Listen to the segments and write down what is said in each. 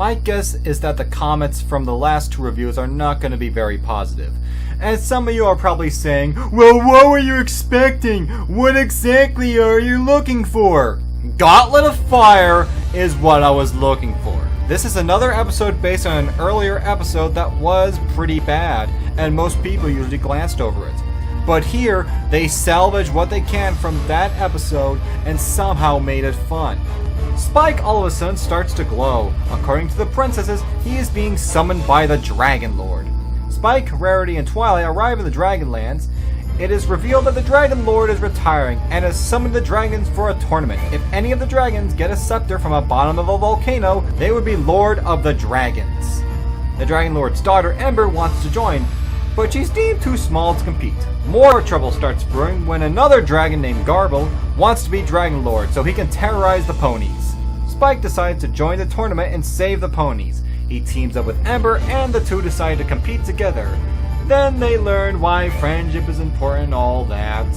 my guess is that the comments from the last 2 reviews are not going to be very positive. And some of you are probably saying, well, what were you expecting? What exactly are you looking for? Gauntlet of Fire is what I was looking for. This is another episode based on an earlier episode that was pretty bad, and most people usually glanced over it. But here, they salvage what they can from that episode and somehow made it fun. Spike all of a sudden starts to glow. According to the princesses, he is being summoned by the Dragon Lord. Spike, Rarity, and Twilight arrive in the Dragonlands. It is revealed that the Dragon Lord is retiring and has summoned the dragons for a tournament. If any of the dragons get a scepter from the bottom of a volcano, they would be Lord of the Dragons. The Dragon Lord's daughter, Ember, wants to join, but she's deemed too small to compete. More trouble starts brewing when another dragon named Garble wants to be Dragon Lord so he can terrorize the ponies. Spike decides to join the tournament and save the ponies. He teams up with Ember and the two decide to compete together. Then they learn why friendship is important and all that.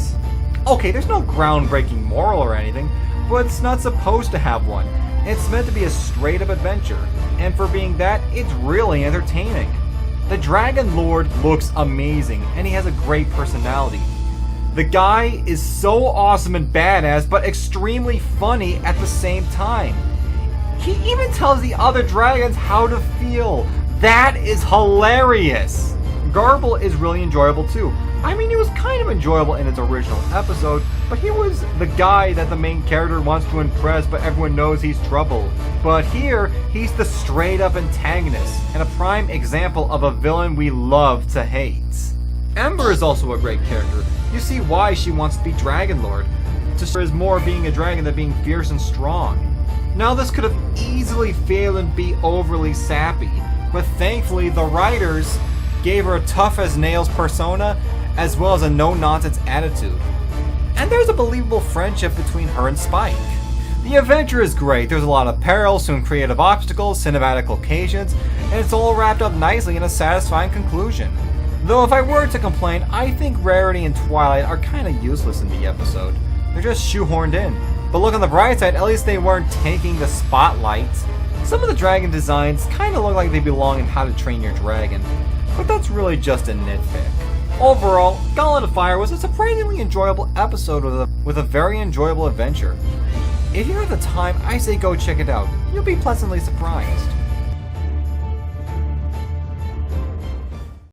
Okay, there's no groundbreaking moral or anything, but it's not supposed to have one. It's meant to be a straight up adventure, and for being that, it's really entertaining. The Dragon Lord looks amazing, and he has a great personality. The guy is so awesome and badass, but extremely funny at the same time. He even tells the other dragons how to feel. That is hilarious. Garble is really enjoyable too. I mean, he was kind of enjoyable in its original episode, but he was the guy that the main character wants to impress, but everyone knows he's trouble. But here, he's the straight up antagonist, and a prime example of a villain we love to hate. Ember is also a great character. You see why she wants to be Dragon Lord. To is more being a dragon than being fierce and strong. Now this could have easily failed and be overly sappy, but thankfully the writers gave her a tough as nails persona as well as a no-nonsense attitude. And there's a believable friendship between her and Spike. The adventure is great. There's a lot of perils, some creative obstacles, cinematic occasions, and it's all wrapped up nicely in a satisfying conclusion. Though if I were to complain, I think Rarity and Twilight are kinda useless in the episode. They're just shoehorned in. But look on the bright side, at least they weren't taking the spotlight. Some of the dragon designs kinda look like they belong in How to Train Your Dragon, but that's really just a nitpick. Overall, Gauntlet of Fire was a surprisingly enjoyable episode with a very enjoyable adventure. If you have the time, I say go check it out. You'll be pleasantly surprised.